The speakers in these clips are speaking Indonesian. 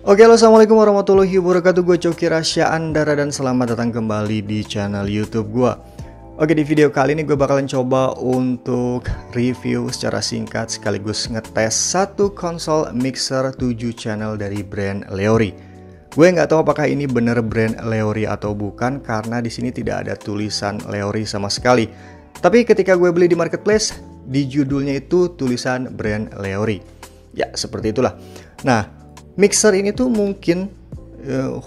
Oke, halo, assalamualaikum warahmatullahi wabarakatuh. Gue Coki Rasya Andara dan selamat datang kembali di channel YouTube gue. Oke, di video kali ini gue bakalan coba untuk review secara singkat sekaligus ngetes satu konsol mixer 7 channel dari brand Leori. Gue nggak tahu apakah ini bener brand Leori atau bukan karena di sini tidak ada tulisan Leori sama sekali. Tapi ketika gue beli di marketplace, di judulnya itu tulisan brand Leori. Ya, seperti itulah. Nah, mixer ini tuh mungkin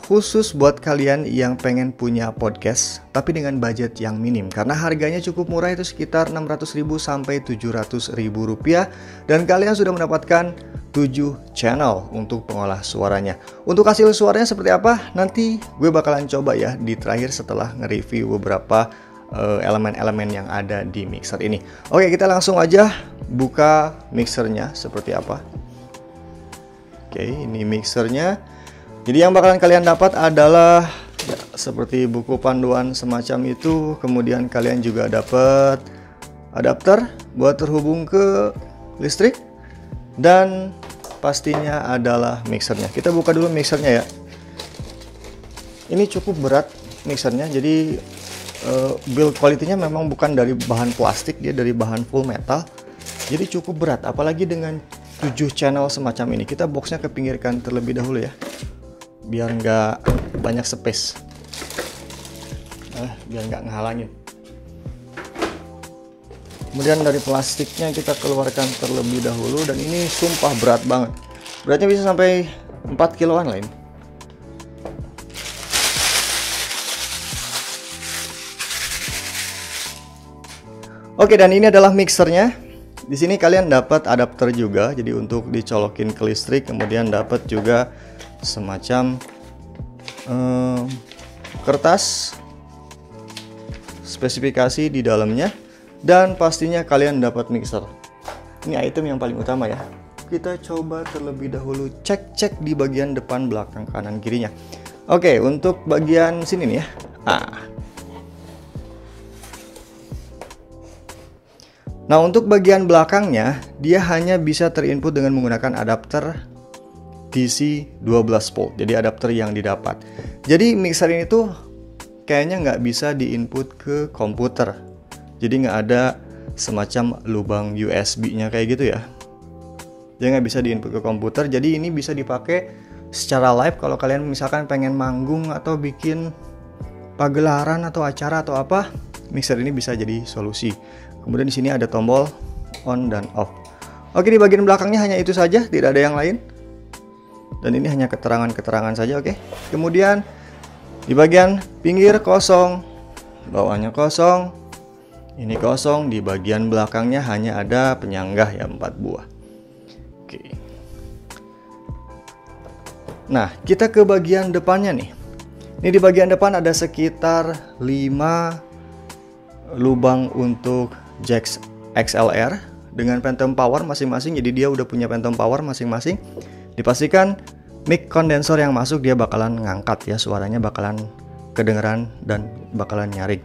khusus buat kalian yang pengen punya podcast tapi dengan budget yang minim karena harganya cukup murah, itu sekitar 600.000 sampai 700.000 rupiah, dan kalian sudah mendapatkan 7 channel untuk pengolah suaranya. Untuk hasil suaranya seperti apa nanti gue bakalan coba ya di terakhir setelah nge-review beberapa elemen-elemen yang ada di mixer ini. Oke, kita langsung aja buka mixernya seperti apa. Oke, ini mixernya. Jadi yang bakalan kalian dapat adalah ya, seperti buku panduan semacam itu. Kemudian kalian juga dapat adapter buat terhubung ke listrik. Dan pastinya adalah mixernya. Kita buka dulu mixernya ya. Ini cukup berat mixernya. Jadi build quality-nya memang bukan dari bahan plastik, dia dari bahan full metal. Jadi cukup berat, apalagi dengan 7 channel semacam ini. Kita boxnya kepinggirkan terlebih dahulu ya, biar nggak banyak space, biar nggak ngehalangin. Kemudian dari plastiknya kita keluarkan terlebih dahulu, dan ini sumpah berat banget. Beratnya bisa sampai 4 kiloan lah ini. Oke, dan ini adalah mixernya. Di sini kalian dapat adapter juga, jadi untuk dicolokin ke listrik. Kemudian dapat juga semacam kertas spesifikasi di dalamnya, dan pastinya kalian dapat mixer. Ini item yang paling utama ya. Kita coba terlebih dahulu cek di bagian depan, belakang, kanan, kirinya. Oke, untuk bagian sini nih ya. Nah, untuk bagian belakangnya, dia hanya bisa terinput dengan menggunakan adapter DC 12 volt. Jadi adapter yang didapat. Jadi mixer ini tuh kayaknya nggak bisa diinput ke komputer. Jadi nggak ada semacam lubang USB-nya kayak gitu ya. Dia nggak bisa diinput ke komputer. Jadi ini bisa dipakai secara live kalau kalian misalkan pengen manggung atau bikin pagelaran atau acara atau apa. Mixer ini bisa jadi solusi. Kemudian di sini ada tombol on dan off. Oke, di bagian belakangnya hanya itu saja, tidak ada yang lain. Dan ini hanya keterangan-keterangan saja, oke. Kemudian di bagian pinggir kosong, bawahnya kosong, ini kosong. Di bagian belakangnya hanya ada penyanggah ya, 4 buah. Oke. Nah, kita ke bagian depannya nih. Ini di bagian depan ada sekitar 5 lubang untuk jack XLR dengan phantom power masing-masing. Jadi dia udah punya phantom power masing-masing. Dipastikan mic kondensor yang masuk dia bakalan ngangkat ya, suaranya bakalan kedengeran dan bakalan nyaring.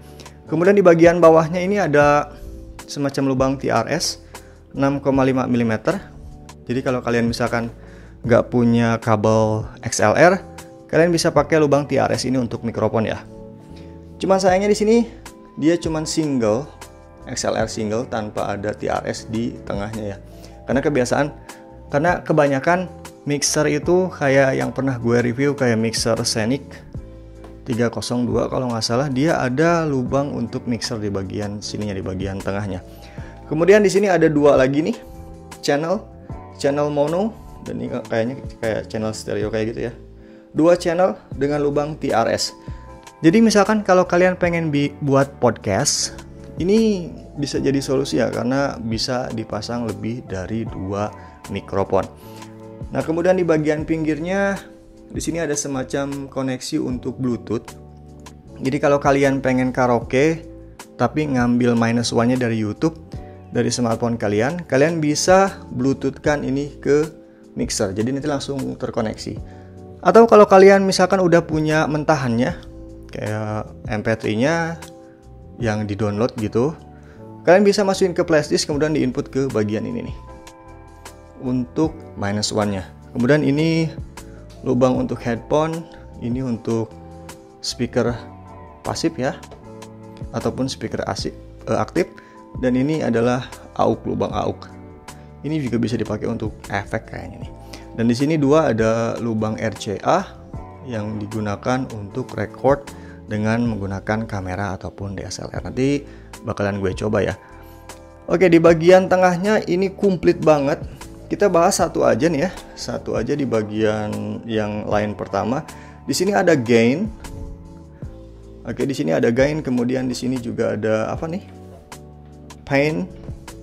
Kemudian di bagian bawahnya ini ada semacam lubang TRS 6,5 mm. Jadi kalau kalian misalkan nggak punya kabel XLR, kalian bisa pakai lubang TRS ini untuk mikrofon ya. Cuman sayangnya di sini dia cuman single, XLR single tanpa ada TRS di tengahnya ya. Karena kebanyakan mixer itu kayak yang pernah gue review, kayak mixer Scenic 302 kalau nggak salah, dia ada lubang untuk mixer di bagian sininya, di bagian tengahnya. Kemudian di sini ada 2 lagi nih channel mono, dan ini kayaknya kayak channel stereo kayak gitu ya. 2 channel dengan lubang TRS. Jadi misalkan kalau kalian pengen buat podcast, ini bisa jadi solusi ya, karena bisa dipasang lebih dari 2 mikrofon. Nah, kemudian di bagian pinggirnya di sini ada semacam koneksi untuk Bluetooth. Jadi kalau kalian pengen karaoke tapi ngambil -1-nya dari YouTube, dari smartphone kalian bisa Bluetooth-kan ini ke mixer. Jadi nanti langsung terkoneksi. Atau kalau kalian misalkan udah punya mentahannya, kayak MP3-nya yang di-download gitu, kalian bisa masukin ke flashdisk, kemudian di-input ke bagian ini nih untuk -1-nya. Kemudian ini lubang untuk headphone, ini untuk speaker pasif ya, ataupun speaker aktif, dan ini adalah AUX, lubang AUX. Ini juga bisa dipakai untuk efek kayaknya nih. Dan di sini dua ada lubang RCA yang digunakan untuk record dengan menggunakan kamera ataupun DSLR. Nanti bakalan gue coba ya. Oke, di bagian tengahnya ini komplit banget. Kita bahas satu aja nih ya, satu aja di bagian yang lain pertama. Di sini ada gain. Oke, di sini ada gain, kemudian di sini juga ada apa nih? Pain,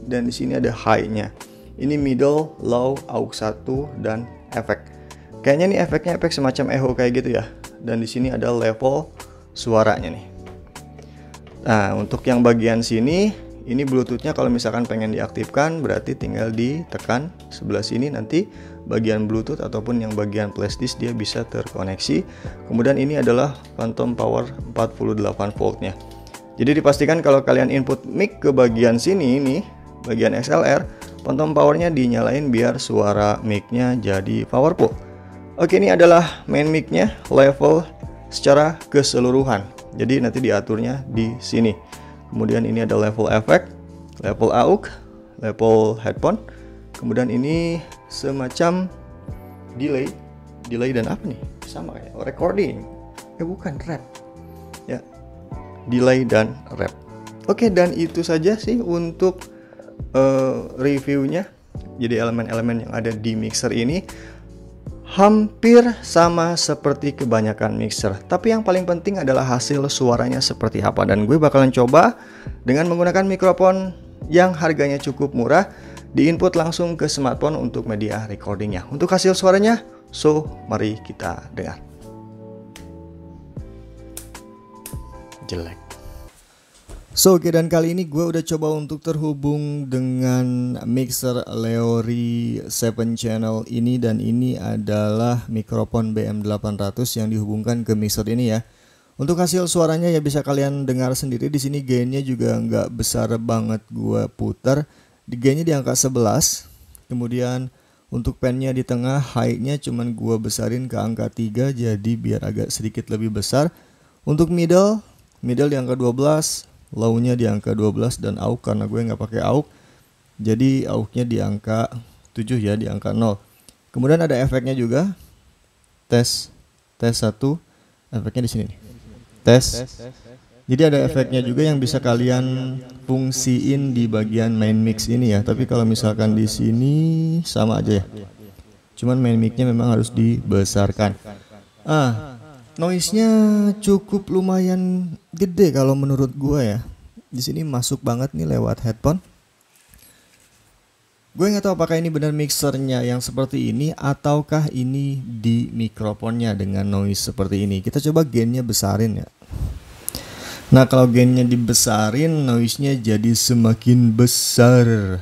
dan di sini ada high-nya. Ini middle, low, aux 1 dan efek. Kayaknya nih efeknya efek semacam echo kayak gitu ya. Dan di sini ada level suaranya nih. Nah, untuk yang bagian sini, ini Bluetooth-nya kalau misalkan pengen diaktifkan berarti tinggal ditekan sebelah sini, nanti bagian Bluetooth ataupun yang bagian flash disk dia bisa terkoneksi. Kemudian ini adalah phantom power 48 voltnya. Jadi dipastikan kalau kalian input mic ke bagian sini nih, bagian XLR, phantom powernya dinyalain biar suara mic-nya jadi powerful. Oke, ini adalah main mic-nya level secara keseluruhan. Jadi nanti diaturnya di sini. Kemudian ini ada level efek, level AUX, level headphone. Kemudian ini semacam delay dan apa nih? Sama kayak recording. Bukan rap. Ya. Delay dan rap. Oke, dan itu saja sih untuk reviewnya. Jadi elemen-elemen yang ada di mixer ini hampir sama seperti kebanyakan mixer, tapi yang paling penting adalah hasil suaranya seperti apa. Dan gue bakalan coba dengan menggunakan mikrofon yang harganya cukup murah, diinput langsung ke smartphone untuk media recordingnya. Untuk hasil suaranya, so mari kita dengar. Jelek. Oke, dan kali ini gue udah coba untuk terhubung dengan mixer Leory 7 channel ini, dan ini adalah mikrofon BM800 yang dihubungkan ke mixer ini ya. Untuk hasil suaranya ya bisa kalian dengar sendiri. Di sini gainnya juga nggak besar banget gue putar. Di gainnya di angka 11. Kemudian untuk pennya di tengah, high-nya cuman gue besarin ke angka 3 jadi biar agak sedikit lebih besar. Untuk middle di angka 12. Low-nya di angka 12, dan AUX karena gue nggak pakai AUX, jadi AUX-nya di angka 7 ya, di angka 0. Kemudian ada efeknya juga, tes 1, efeknya di sini nih. Tes. Jadi ada efeknya juga yang bisa kalian fungsiin di bagian main mix ini ya. Tapi kalau misalkan di sini sama aja ya. Cuman main mix-nya memang harus dibesarkan. Noise-nya cukup lumayan gede kalau menurut gua ya. Di sini masuk banget nih lewat headphone. Gue nggak tahu apakah ini benar mixernya yang seperti ini ataukah ini di mikrofonnya dengan noise seperti ini. Kita coba gainnya besarin ya. Nah, kalau gainnya dibesarin, noise-nya jadi semakin besar.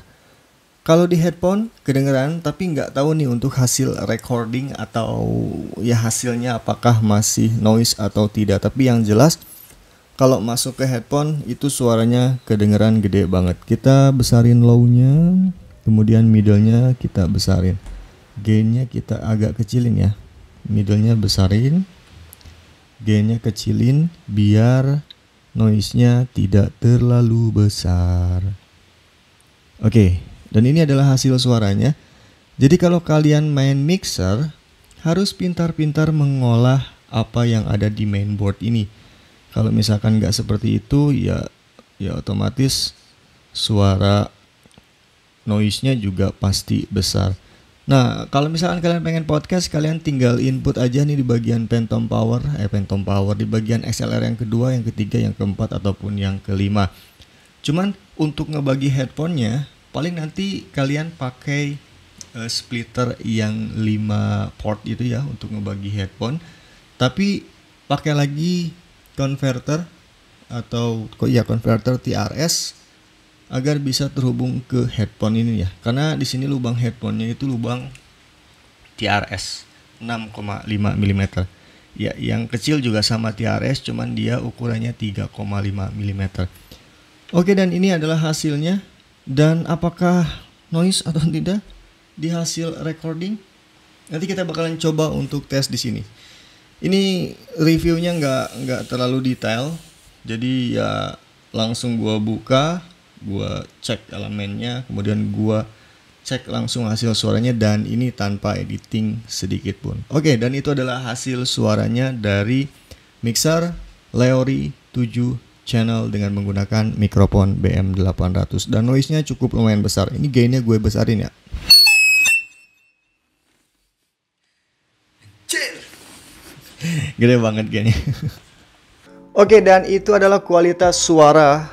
Kalau di headphone kedengeran, tapi nggak tahu nih untuk hasil recording atau ya hasilnya apakah masih noise atau tidak. Tapi yang jelas kalau masuk ke headphone itu suaranya kedengeran gede banget. Kita besarin low-nya, kemudian middle-nya kita besarin. Gain-nya kita agak kecilin ya. Middle-nya besarin, gain-nya kecilin biar noise-nya tidak terlalu besar. Oke. Dan ini adalah hasil suaranya. Jadi kalau kalian main mixer, harus pintar-pintar mengolah apa yang ada di mainboard ini. Kalau misalkan nggak seperti itu, ya otomatis suara noise-nya juga pasti besar. Nah, kalau misalkan kalian pengen podcast, kalian tinggal input aja nih di bagian phantom power di bagian XLR yang kedua, yang ketiga, yang keempat ataupun yang kelima. Cuman untuk ngebagi headphone-nya, paling nanti kalian pakai splitter yang 5 port itu ya untuk ngebagi headphone. Tapi pakai lagi converter atau converter TRS agar bisa terhubung ke headphone ini ya. Karena di sini lubang headphone-nya itu lubang TRS 6,5 mm. Ya, yang kecil juga sama TRS, cuman dia ukurannya 3,5 mm. Oke, dan ini adalah hasilnya. Dan apakah noise atau tidak di hasil recording? Nanti kita bakalan coba untuk tes di sini. Ini reviewnya nggak terlalu detail, jadi ya langsung gua buka, gua cek elemennya, kemudian gua cek langsung hasil suaranya, dan ini tanpa editing sedikit pun. Oke, dan itu adalah hasil suaranya dari mixer Leory 7 channel dengan menggunakan mikrofon BM800, dan noise-nya cukup lumayan besar. Ini gainnya gue besarin ya. Gede banget gainnya. Oke, dan itu adalah kualitas suara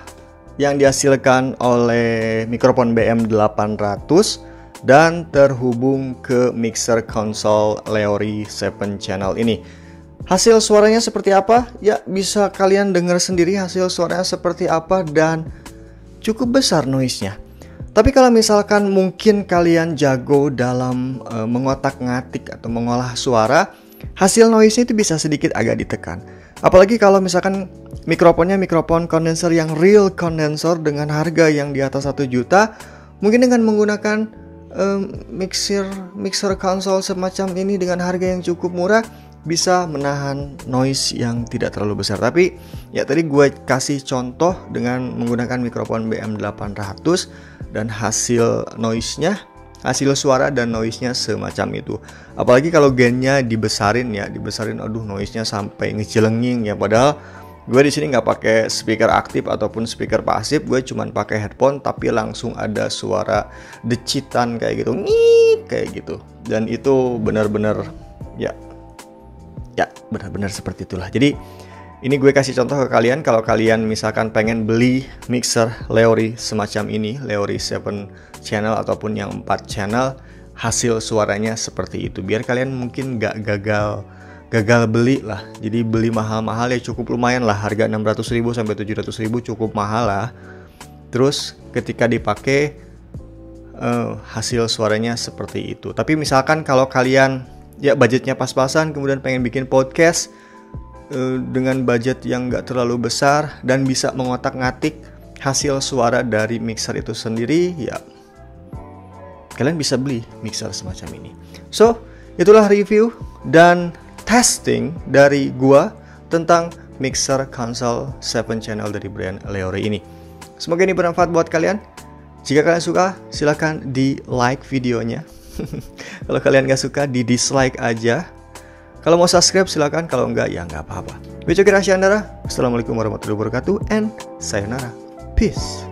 yang dihasilkan oleh mikrofon BM800 dan terhubung ke mixer konsol Leory 7 channel ini. Hasil suaranya seperti apa? Ya, bisa kalian dengar sendiri hasil suaranya seperti apa, dan cukup besar noise-nya. Tapi kalau misalkan mungkin kalian jago dalam mengotak-ngatik atau mengolah suara, hasil noise-nya itu bisa sedikit agak ditekan. Apalagi kalau misalkan mikrofonnya mikrofon kondenser yang real kondenser dengan harga yang di atas 1 juta, mungkin dengan menggunakan mixer konsol semacam ini dengan harga yang cukup murah, bisa menahan noise yang tidak terlalu besar. Tapi ya tadi gue kasih contoh dengan menggunakan mikrofon BM800 dan hasil noise-nya, hasil suara dan noise-nya semacam itu. Apalagi kalau gain-nya dibesarin, aduh noise-nya sampai ngejelenging ya. Padahal gue di sini nggak pakai speaker aktif ataupun speaker pasif, gue cuman pakai headphone, tapi langsung ada suara decitan kayak gitu, kayak gitu. Dan itu benar-benar ya benar-benar seperti itulah. Jadi ini gue kasih contoh ke kalian, kalau kalian misalkan pengen beli mixer Leory semacam ini, Leory 7 channel ataupun yang 4 channel, hasil suaranya seperti itu. Biar kalian mungkin gak gagal beli lah. Jadi beli mahal-mahal ya cukup lumayan lah, harga 600.000 sampai 700.000 cukup mahal lah. Terus ketika dipakai hasil suaranya seperti itu. Tapi misalkan kalau kalian ya budgetnya pas-pasan, kemudian pengen bikin podcast dengan budget yang gak terlalu besar dan bisa mengotak-ngatik hasil suara dari mixer itu sendiri, ya kalian bisa beli mixer semacam ini. So, itulah review dan testing dari gua tentang mixer konsol 7 channel dari brand Leory ini. Semoga ini bermanfaat buat kalian. Jika kalian suka, silahkan di like videonya. Kalau kalian gak suka, di dislike aja. Kalau mau subscribe silahkan, kalau enggak ya nggak apa-apa. Gue Coki Rasyandara. Assalamualaikum warahmatullahi wabarakatuh, and sayonara. Peace.